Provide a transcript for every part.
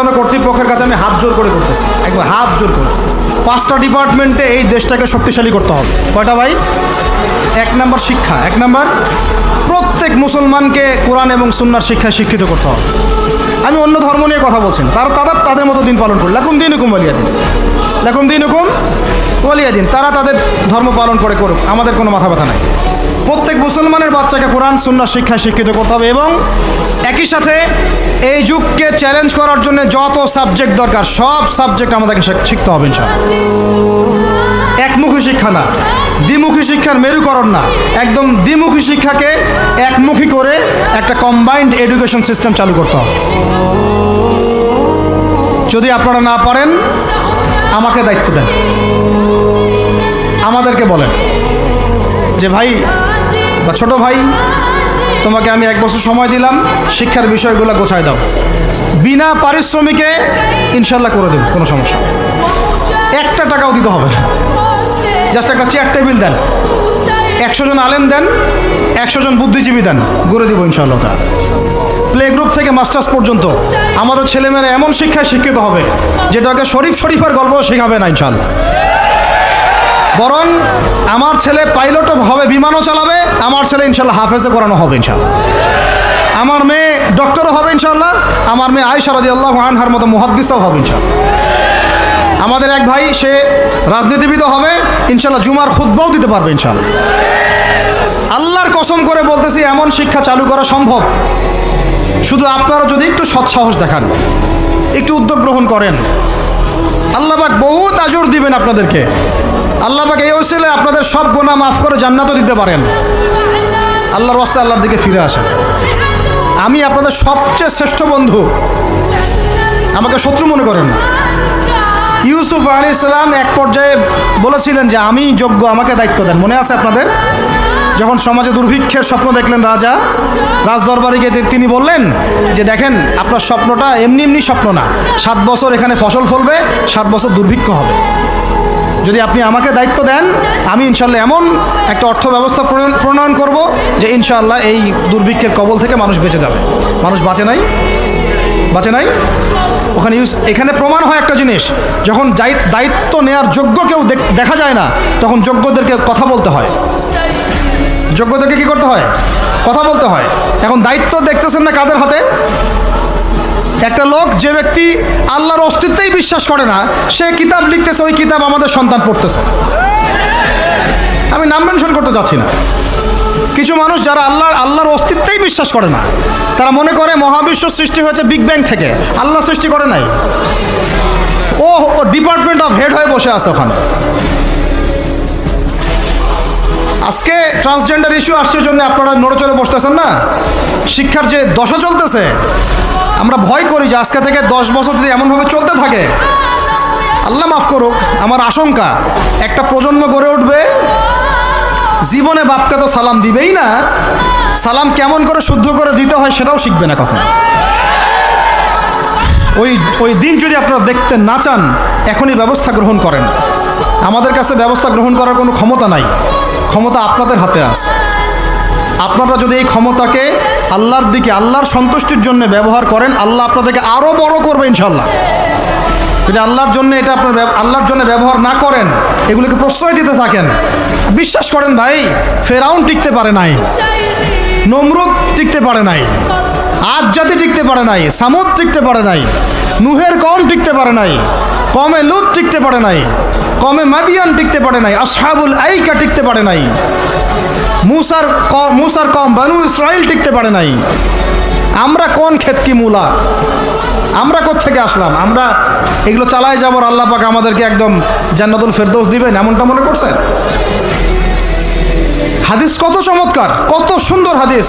ঊর্ধ্বতন কর্তৃপক্ষের কাছে আমি হাত জোর করে করতেছি, একবার হাত জোর করে। 5টা ডিপার্টমেন্টে এই দেশটাকে শক্তিশালী করতে হবে। কয়টা ভাই? 1 নম্বর শিক্ষা, 1 নম্বর প্রত্যেক মুসলমানকে কোরআন এবং সুন্নাহর শিক্ষায় শিক্ষিত করতে হবে। আমি অন্য ধর্ম নিয়ে কথা বলছি না, তাদের মতো দিন পালন করি। লাকুম দীনুকুম ওয়ালিয়া দিন, লাকুম দীনুকুম ওয়ালিয়া দিন। তারা তাদের ধর্ম পালন করে করুক, আমাদের কোনো মাথা ব্যথা নাই। প্রত্যেক মুসলমানের বাচ্চাকে কোরআন সুন্নাহর শিক্ষায় শিক্ষিত করতে হবে এবং একই সাথে এই যুগকে চ্যালেঞ্জ করার জন্য যত সাবজেক্ট দরকার সব সাবজেক্ট আমাদেরকে শিখতে হবে ইনশাআল্লাহ। একমুখী শিক্ষা না, দ্বিমুখী শিক্ষার মেরুকরণ না, একদম দ্বিমুখী শিক্ষাকে একমুখী করে একটা কম্বাইন্ড এডুকেশন সিস্টেম চালু করতে হবে। যদি আপনারা না পারেন আমাকে দায়িত্ব দেন, আমাদেরকে বলেন যে ভাই বা ছোট ভাই, তোমাকে আমি 1 বছর সময় দিলাম, শিক্ষার বিষয়গুলো গোছায় দাও। বিনা পারিশ্রমিকে ইনশাল্লাহ করে দেব, কোনো সমস্যা। 1 টাকাও দিতে হবে না, জাস্ট একটা চেয়ার টেবিল দেন, 100 জন আলেম দেন, 100 জন বুদ্ধিজীবী দেন, করে দিব ইনশাআল্লাহ। প্লে গ্রুপ থেকে মাস্টার্স পর্যন্ত আমাদের ছেলেমেয়েরা এমন শিক্ষায় শিক্ষিত হবে যেটাকে শরীফের গল্প শেখাবে না ইনশাআল্লাহ। বরং আমার ছেলে পাইলটও হবে, বিমানও চালাবে, আমার ছেলে ইনশাআল্লাহ হাফেজে করানো হবে ইনশাআল্লাহ। আমার মেয়ে ডক্টরও হবে ইনশাআল্লাহ, আমার মেয়ে আয়েশা রাদিয়াল্লাহু আনহার মতো মুহাদ্দিসও হবে ইনশাআল্লাহ। আমাদের এক ভাই সে রাজনীতিবিদও হবে ইনশাআল্লাহ, জুমার খুতবাও দিতে পারবে ইনশাআল্লাহ। আল্লাহর কসম করে বলতেছি, এমন শিক্ষা চালু করা সম্ভব। শুধু আপনারা যদি একটু সৎসাহস দেখান, একটু উদ্যোগ গ্রহণ করেন, আল্লাহ পাক বহুত আজর দিবেন আপনাদেরকে। আল্লাহ পাক এই ওসিলায় আপনাদের সব গুনাহ মাফ করে জান্নাতও দিতে পারেন। আল্লাহর রাস্তায় আল্লাহর দিকে ফিরে আসেন। আমি আপনাদের সবচেয়ে শ্রেষ্ঠ বন্ধু, আমাকে শত্রু মনে করেন না। ইউসুফ আলাইহিস সালাম এক পর্যায়ে বলেছিলেন যে আমি যোগ্য, আমাকে দায়িত্ব দেন। মনে আছে আপনাদের? যখন সমাজে দুর্ভিক্ষের স্বপ্ন দেখলেন রাজা, রাজদরবারে গিয়ে তিনি বললেন যে দেখেন, আপনার স্বপ্নটা এমনি এমনি স্বপ্ন না, 7 বছর এখানে ফসল ফলবে, 7 বছর দুর্ভিক্ষ হবে। যদি আপনি আমাকে দায়িত্ব দেন, আমি ইনশাআল্লাহ এমন একটা অর্থ ব্যবস্থা প্রণয়ন করব যে ইনশাআল্লাহ এই দুর্ভিক্ষের কবল থেকে মানুষ বেঁচে যাবে। মানুষ বাঁচে নাই? ওখানে এখানে প্রমাণ হয় একটা জিনিস, যখন দায়িত্ব নেয়ার যোগ্য কেউ দেখা যায় না, তখন যোগ্যদেরকে কথা বলতে হয়। যোগ্যদেরকে কি করতে হয়? কথা বলতে হয়। এখন দায়িত্ব দেখতেছেন না কাদের হাতে? একটা লোক, যে ব্যক্তি আল্লাহর অস্তিত্বেই বিশ্বাস করে না, সে কিতাব লিখতেছে, ওই কিতাব আমাদের সন্তান পড়তেছে। আমি নাম মেনশন করতে যাচ্ছি না। কিছু মানুষ যারা আল্লাহর অস্তিত্বেই বিশ্বাস করে না, তারা মনে করে মহাবিশ্ব সৃষ্টি হয়েছে বিগ ব্যাং থেকে, আল্লাহ সৃষ্টি করে নাই। ও ডিপার্টমেন্ট অফ হেড হয়ে বসে আছে ওখানে। আজকে ট্রান্সজেন্ডার ইস্যু আসছে জন্য আপনারা নড়েচড়ে বসতেছেন না। শিক্ষার যে দশা চলতেছে, আমরা ভয় করি যে আজকে থেকে 10 বছর যদি এমনভাবে চলতে থাকে, আল্লাহ মাফ করুক, আমার আশঙ্কা একটা প্রজন্ম গড়ে উঠবে, জীবনে বাপকে তো সালাম দিবেই না, সালাম কেমন করে শুদ্ধ করে দিতে হয় সেটাও শিখবে না কখনো। ওই দিন যদি আপনারা দেখতে না চান, এখনই ব্যবস্থা গ্রহণ করেন। আমাদের কাছে ব্যবস্থা গ্রহণ করার কোনো ক্ষমতা নাই, ক্ষমতা আপনাদের হাতে আছে। আপনারা যদি এই ক্ষমতাকে আল্লাহর দিকে, আল্লাহর সন্তুষ্টির জন্য ব্যবহার করেন, আল্লাহ আপনাদেরকে আরও বড় করবে ইনশাআল্লাহ। যদি আল্লাহর জন্য এটা আপনার আল্লাহর জন্য ব্যবহার না করেন, এগুলোকে প্রশ্রয় দিতে থাকেন, বিশ্বাস করেন ভাই, ফেরাউন টিকতে পারে নাই, নমরুদ টিকতে পারে নাই, আদ জাতি টিকতে পারে নাই, সামুদ টিকতে পারে নাই, নুহের কওম টিকতে পারে নাই, কমে লুত টিকতে পারে নাই, কমে মাদিয়ান টিকতে পারে নাই, আসহাবুল আইকা টিকতে পারে নাই, মুসার কওম বানু ইসরাইল টিকতে পারে নাই। আমরা কোন ক্ষেত কি মূলা? আমরা কোত্থেকে আসলাম? আমরা এগুলো চালায় যাবার আল্লাহ পাক আমাদেরকে একদম জান্নাতুল ফেরদৌস দিবেন এমনটা মনে করছেন? হাদিস কত চমৎকার, কত সুন্দর হাদিস।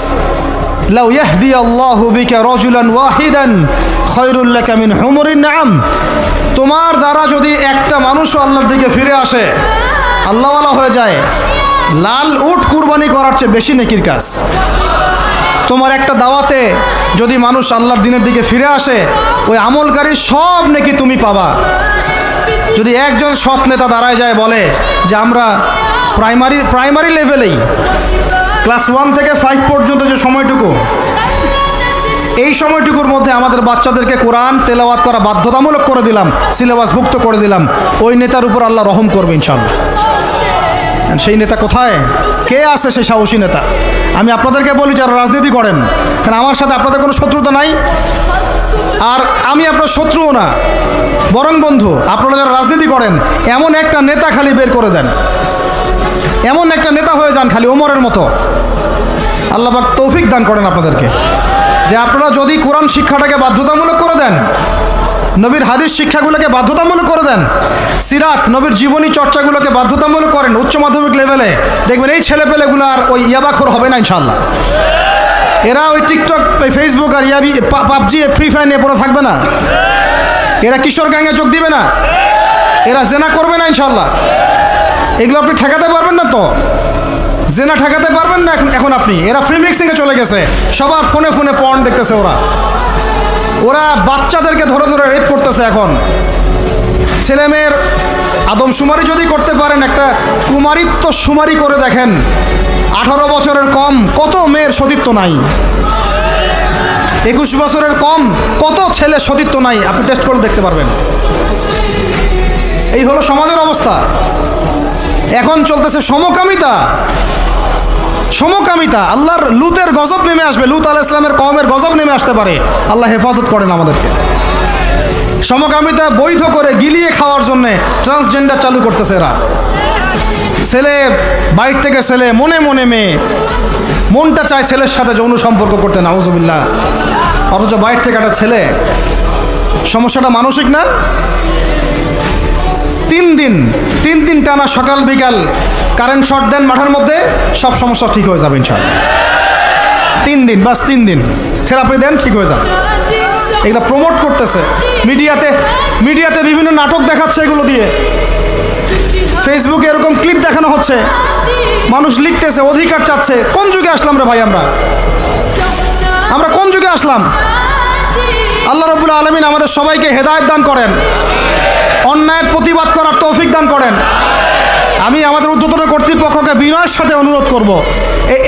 লাউ ইয়াহদি আল্লাহু বিকা রাজুলান ওয়াহিদান খায়রুল লাকা মিন হুমুরিন নাম। তোমার দ্বারা যদি একটা মানুষও আল্লাহর দিকে ফিরে আসে, আল্লাহওয়ালা হয়ে যায়, লাল উট কুরবানি করার চেয়ে বেশি নেকির কাজ। তোমার একটা দাওয়াতে যদি মানুষ আল্লাহর দিনের দিকে ফিরে আসে, ওই আমলকারী সব নেকি তুমি পাবা। যদি একজন সৎ নেতা দাঁড়ায় যায়, বলে যে আমরা প্রাইমারি লেভেলেই ক্লাস 1 থেকে 5 পর্যন্ত যে সময়টুকু এই সময়টুকুর মধ্যে আমাদের বাচ্চাদেরকে কোরআন তেলাওয়াত করা বাধ্যতামূলক করে দিলাম, সিলেবাসভুক্ত করে দিলাম, ওই নেতার উপর আল্লাহ রহম করবে ইনশাআল্লাহ। সেই নেতা কোথায়, কে আছে সেই সাহসী নেতা? আমি আপনাদেরকে বলি যারা রাজনীতি করেন, কারণ আমার সাথে আপনাদের কোনো শত্রুতা নাই, আর আমি আপনার শত্রুও না, বরং বন্ধু। আপনারা যারা রাজনীতি করেন, এমন একটা নেতা খালি বের করে দেন, এমন একটা নেতা হয়ে যান খালি ওমরের মতো। আল্লাহ পাক তৌফিক দান করেন আপনাদেরকে, যে আপনারা যদি কোরআন শিক্ষাটাকে বাধ্যতামূলক করে দেন, নবীর হাদিস শিক্ষাগুলোকে বাধ্যতামূলক করে দেন, সিরাত নবীর জীবনী চর্চাগুলোকে বাধ্যতামূলক করেন উচ্চ মাধ্যমিক লেভেলে, দেখবেন এই ছেলেপেলেগুলো আর ওই ইয়াবাখোর হবে না ইনশাআল্লাহ। এরা ওই টিকটক, ফেসবুক আর পাবজি, ফ্রি ফায়ার নিয়ে পড়ে থাকবে না, এরা কিশোর গ্যাংয়ে যোগ দিবে না, এরা জেনা করবে না ইনশাআল্লাহ। এগুলো আপনি ঠেকাতে পারবেন না তো, জেনা ঠেকাতে পারবেন না এখন আপনি। এরা ফ্রি মিক্সিংয়ে চলে গেছে, সবার ফোনে ফোনে পর্ন দেখতেছে, ওরা বাচ্চাদেরকে ধরে ধরে রেপ করতেছে। এখন ছেলে মেয়ের আদমশুমারি যদি করতে পারেন, একটা কুমারিত্ব শুমারি করে দেখেন, 18 বছরের কম কত মেয়ের সতীত্ব নাই, 21 বছরের কম কত ছেলে সতীত্ব নাই, আপনি টেস্ট করে দেখতে পারবেন। এই হলো সমাজের অবস্থা। এখন চলতেছে সমকামিতা, সমকামিতা। আল্লাহর লুতের গজব নেমে আসবে, লুত আলাইহিস সালামের কওমের গজব নেমে আসতে পারে। আল্লাহ হেফাজত করেন আমাদেরকে। সমকামিতা বৈধ করে গিলিয়ে খাওয়ার জন্য ট্রান্সজেন্ডার চালু করতেছে এরা। ছেলে বাইর থেকে ছেলে, মনে মনে মেয়ে, মনটা চায় ছেলের সাথে যৌন সম্পর্ক করতে, নাউজুবিল্লাহ, অথচ বাইর থেকে একটা ছেলে। সমস্যাটা মানসিক না? 3 দিন টানা সকাল বিকাল কারেন্ট শর্ট দেন মাঠের মধ্যে, সব সমস্যা ঠিক হয়ে যাবে ইনশাআল্লাহ। 3 দিন, বাস 3 দিন থেরাপি দেন, ঠিক হয়ে যাবে। এগুলো প্রমোট করতেছে মিডিয়াতে বিভিন্ন নাটক দেখাচ্ছে, এগুলো দিয়ে ফেসবুকে এরকম ক্লিপ দেখানো হচ্ছে, মানুষ লিখতেছে, অধিকার চাচ্ছে। কোন যুগে আসলাম রে ভাই? আমরা কোন যুগে আসলাম? আল্লাহ রাব্বুল আলামিন আমাদের সবাইকে হেদায়েত দান করেন, অন্যায়ের প্রতিবাদ করার তৌফিক দান করেন। আমি আমাদের ঊর্ধ্বতন কর্তৃপক্ষকে বিনয়ের সাথে অনুরোধ করব,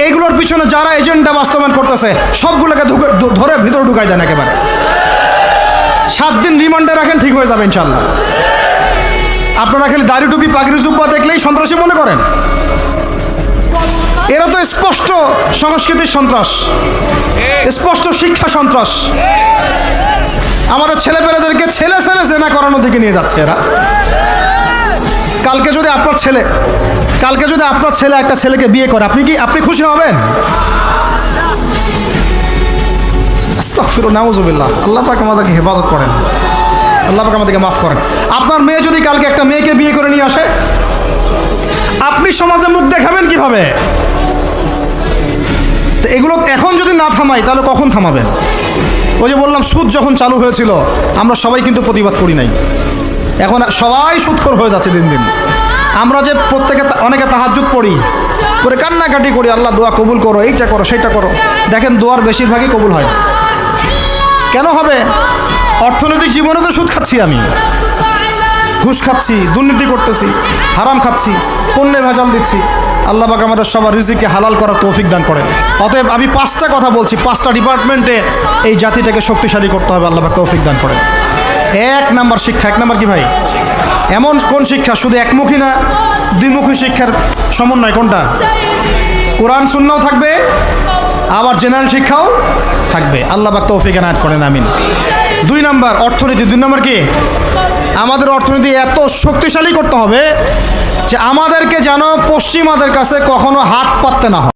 এইগুলোর পিছনে যারা এজেন্ডা বাস্তবায়ন করতেছে সবগুলোকে ধরে ভিতরে ঢুকাই দেন একেবারে। 7 দিন রিমান্ডে রাখেন, ঠিক হয়ে যাবে ইনশাআল্লাহ। আপনারা খালি দাড়ি টুপি পাগড়ি জুব্বা দেখলেই সন্ত্রাসী মনে করেন? এরা তো স্পষ্ট সংস্কৃতির সন্ত্রাস, স্পষ্ট শিক্ষা সন্ত্রাস। আমাদের ছেলেপেলেদেরকে ছেলে জেনা করানোর দিকে নিয়ে যাচ্ছে এরা। কালকে যদি আপনার ছেলে একটা ছেলেকে বিয়ে করে, আপনি খুশি হবেন? আস্তাগফিরুল্লাহ, নাউজুবিল্লাহ। আল্লাহ পাক আমাদেরকে হেফাজত করেন, আল্লাহ পাক আমাদেরকে মাফ করেন। আপনার মেয়ে যদি কালকে একটা মেয়েকে বিয়ে করে নিয়ে আসে, আপনি সমাজে মুখ দেখাবেন কিভাবে? তো এগুলো এখন যদি না থামাই, তাহলে কখন থামাবেন? ওই যে বললাম, সুদ যখন চালু হয়েছিল আমরা সবাই কিন্তু প্রতিবাদ করি নাই। এখন সবাই সুদখোর হয়ে যাচ্ছে দিন দিন। আমরা যে অনেকে তাহাজ্জুদ পড়ি, করে কান্নাকাটি করি, আল্লাহ দোয়া কবুল করো, এইটা করো সেইটা করো। দেখেন দোয়ার বেশিরভাগই কবুল হয়। কেন হবে? অর্থনৈতিক জীবনে তো সুদ খাচ্ছি, আমি ঘুষ খাচ্ছি, দুর্নীতি করতেছি, হারাম খাচ্ছি, পণ্যে ভেজাল দিচ্ছি। আল্লাহ পাক আমাদের সবার রিজিককে হালাল করার তৌফিক দান করেন। অতএব আমি 5টা কথা বলছি, 5টা ডিপার্টমেন্টে এই জাতিটাকে শক্তিশালী করতে হবে। আল্লাহ পাক তৌফিক দান করেন। 1 নাম্বার শিক্ষা। 1 নাম্বার কি ভাই? এমন কোন শিক্ষা? শুধু একমুখী না, দ্বিমুখী শিক্ষার সমন্বয়। কোনটা? কোরআন সুন্নাহও থাকবে, আবার জেনারেল শিক্ষাও থাকবে। আল্লাহ পাক তৌফিক এনায়েত করেন, আমিন। 2 নাম্বার অর্থনীতি। 2 নাম্বার কি? আমাদের অর্থনীতি এত শক্তিশালী করতে হবে যে আমাদেরকে যেন পশ্চিমাদের কাছে কখনো হাত পাততে না হয়।